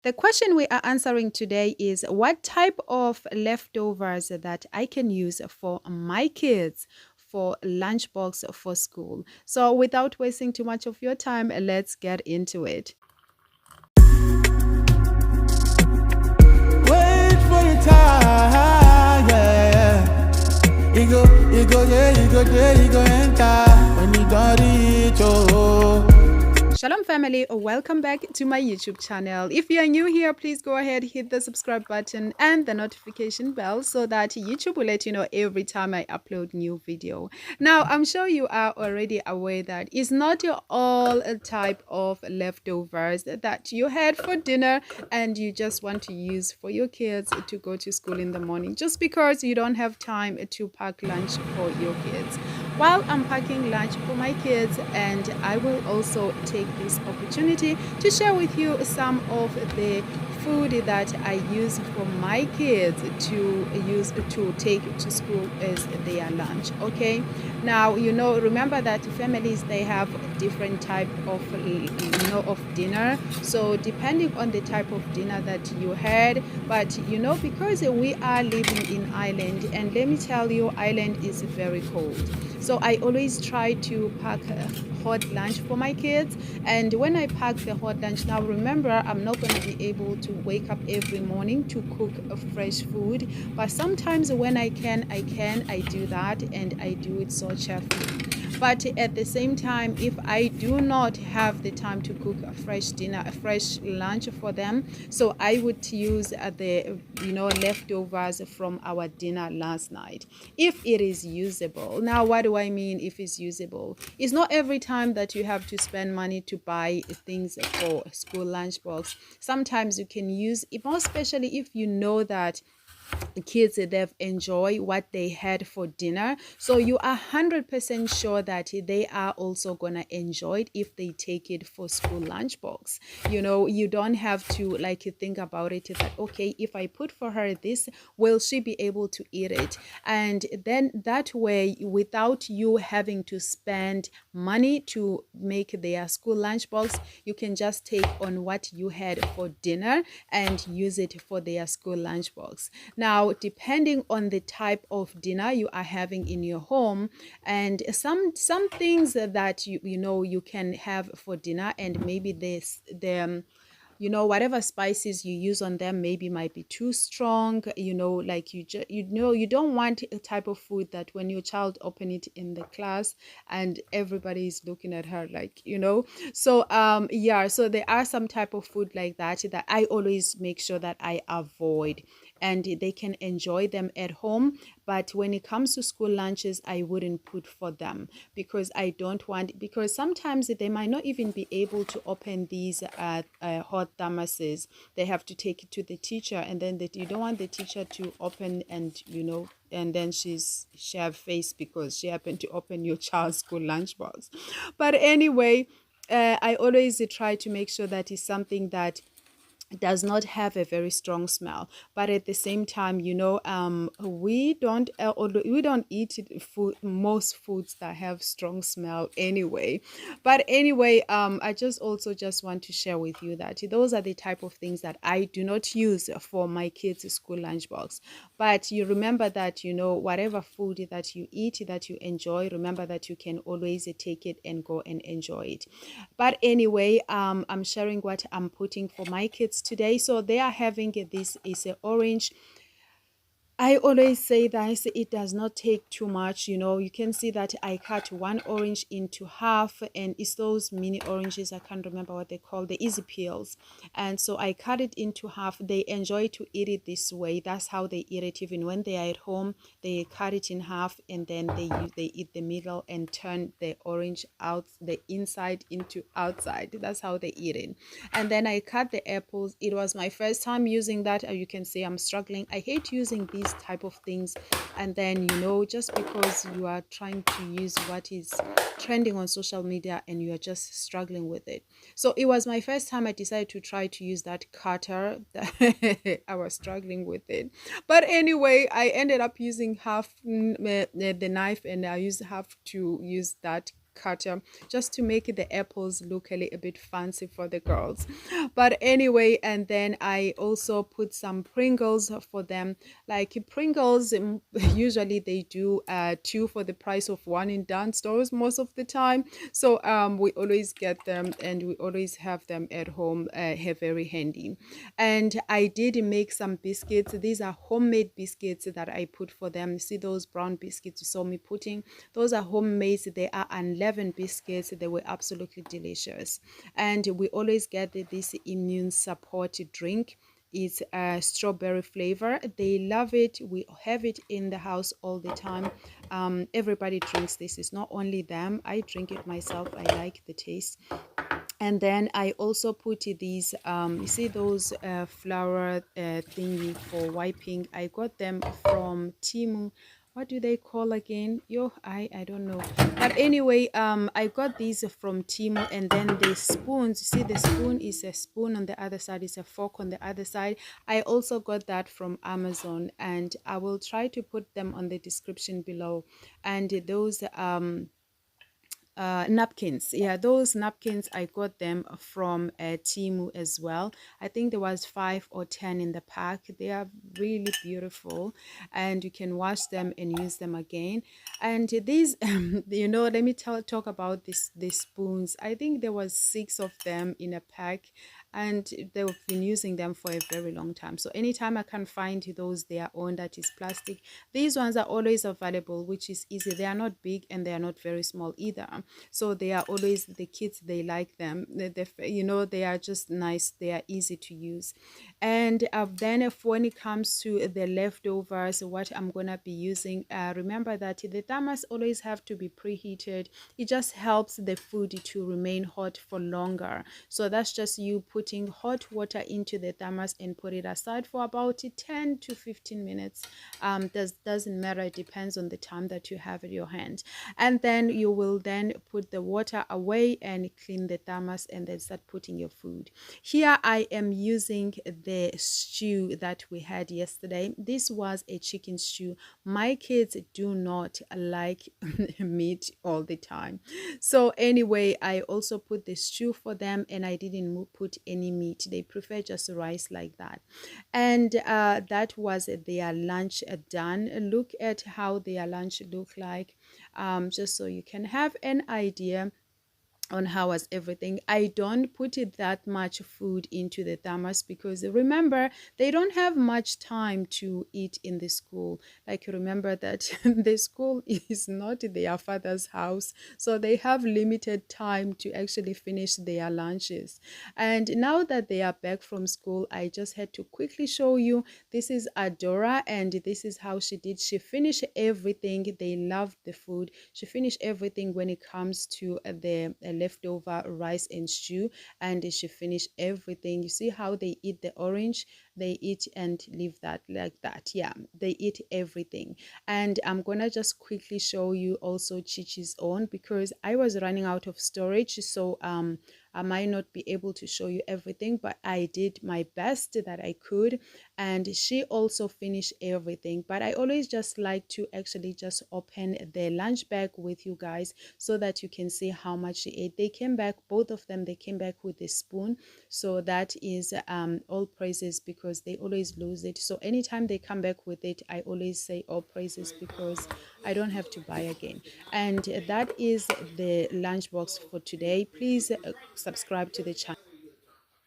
The question we are answering today is what type of leftovers that I can use for my kids for lunchbox for school. So without wasting too much of your time, let's get into it. Wait for your time, yeah. You go enter when you don't reach, oh. Shalom family, welcome back to my YouTube channel. If you are new here, please go ahead, hit the subscribe button and the notification bell so that YouTube will let you know every time I upload new video. Now, I'm sure you are already aware that it's not all a type of leftovers that you had for dinner and you just want to use for your kids to go to school in the morning just because you don't have time to pack lunch for your kids. While I'm packing lunch for my kids, and I will also take this opportunity to share with you some of the food that I use for my kids to use to take to school as their lunch. Okay, now remember that families, they have different type of of dinner, so depending on the type of dinner that you had, but because we are living in Ireland, and let me tell you, Ireland is very cold, so I always try to pack a hot lunch for my kids. And when I pack the hot lunch, now remember, I'm not going to be able to wake up every morning to cook a fresh food. But sometimes when I do that, and I do it so cheerfully. But at the same time, if I do not have the time to cook a fresh dinner, a fresh lunch for them, so I would use the leftovers from our dinner last night, if it is usable. Now, what do I mean if it's usable? It's not every time that you have to spend money to buy things for school lunchbox. Sometimes you can use it, more especially if you know that the kids, they've enjoyed what they had for dinner, so you are 100% sure that they are also gonna enjoy it if they take it for school lunchbox. You don't have to think about it that, okay, if I put for her this, will she be able to eat it? And then that way, without you having to spend money to make their school lunchbox, you can just take on what you had for dinner and use it for their school lunchbox. Now, depending on the type of dinner you are having in your home, and some things that you can have for dinner, and maybe whatever spices you use on them maybe might be too strong, you don't want a type of food that when your child open it in the class and everybody is looking at her so yeah, so there are some type of food like that I always make sure that I avoid, and they can enjoy them at home. But when it comes to school lunches, I wouldn't put for them, because I don't want, because sometimes they might not even be able to open these hot thermoses. They have to take it to the teacher, and then you don't want the teacher to open, and and then she have face because she happened to open your child's school lunchbox. But anyway, I always try to make sure that is something that does not have a very strong smell, but at the same time, we don't eat food, most foods that have strong smell anyway. But anyway, I just want to share with you that those are the type of things that I do not use for my kids school lunchbox. But you remember that whatever food that you eat, that you enjoy, remember that you can always take it and go and enjoy it. But anyway, I'm sharing what I'm putting for my kids today. So they are having this is a orange. I always say that it does not take too much. You can see that I cut one orange into half, and it's those mini oranges, I can't remember what they call, the easy peels. And so I cut it into half. They enjoy to eat it this way. That's how they eat it. Even when they are at home, they cut it in half, and then they eat the middle and turn the orange out, the inside into outside. That's how they eat it. And then I cut the apples. It was my first time using that. As you can see, I'm struggling. I hate using these type of things, and then just because you are trying to use what is trending on social media and you are just struggling with it. So it was my first time I decided to try to use that cutter. I was struggling with it, but anyway, I ended up using half the knife, and I used half to use that cutter just to make the apples look a little bit fancy for the girls. But anyway, and then I also put some Pringles for them. Like Pringles, usually they do two for the price of one in Dan stores most of the time. So we always get them and we always have them at home, very handy. And I did make some biscuits. These are homemade biscuits that I put for them. See those brown biscuits you saw me putting? Those are homemade. They are unleavened biscuits. They were absolutely delicious. And we always get this immune support drink. It's a strawberry flavor. They love it. We have it in the house all the time. Everybody drinks this. It's not only them. I drink it myself. I like the taste. And then I also put these you see those flour thingy for wiping. I got them from Timu. What do they call again? I don't know. But anyway, I got these from Timu. And then the spoons, you see the spoon is a spoon on the other side, is a fork on the other side. I also got that from Amazon, and I will try to put them on the description below. And those napkins, yeah, those napkins I got them from Timu as well. I think there was 5 or 10 in the pack. They are really beautiful, and you can wash them and use them again. And these let me talk about these spoons. I think there was 6 of them in a pack, and they've been using them for a very long time. So anytime I can find those their own that is plastic, these ones are always available, which is easy. They are not big and they are not very small either. So they are always, the kids, they like them. They are just nice. They are easy to use. And then when it comes to the leftovers, what I'm gonna be using, remember that the thermos always have to be preheated. It just helps the food to remain hot for longer. So that's just you putting hot water into the thermos and put it aside for about 10 to 15 minutes. Doesn't matter. It depends on the time that you have at your hand. And then you will then put the water away and clean the thermos, and then start putting your food. Here I am using the stew that we had yesterday. This was a chicken stew. My kids do not like meat all the time. So anyway, I also put the stew for them, and I didn't put any meat. They prefer just rice like that. And that was their lunch done. Look at how their lunch look like, just so you can have an idea on how was everything. I don't put it that much food into the thermos because remember, they don't have much time to eat in the school. Like, remember that the school is not their father's house, so they have limited time to actually finish their lunches. And now that they are back from school, I just had to quickly show you. This is Adora, and this is how she did. She finished everything. They loved the food. She finished everything when it comes to the leftover rice and stew, and she finished everything. You see how they eat the orange? They eat and leave that like that. Yeah, they eat everything. And I'm gonna just quickly show you also Chichi's own, because I was running out of storage. So I might not be able to show you everything, but I did my best that I could. And she also finished everything. But I always just like to actually just open the lunch bag with you guys so that you can see how much she ate. They came back, both of them, they came back with a spoon. So that is all praises, because they always lose it. So anytime they come back with it, I always say all praises, because I don't have to buy again. And that is the lunchbox for today. Please subscribe to the channel.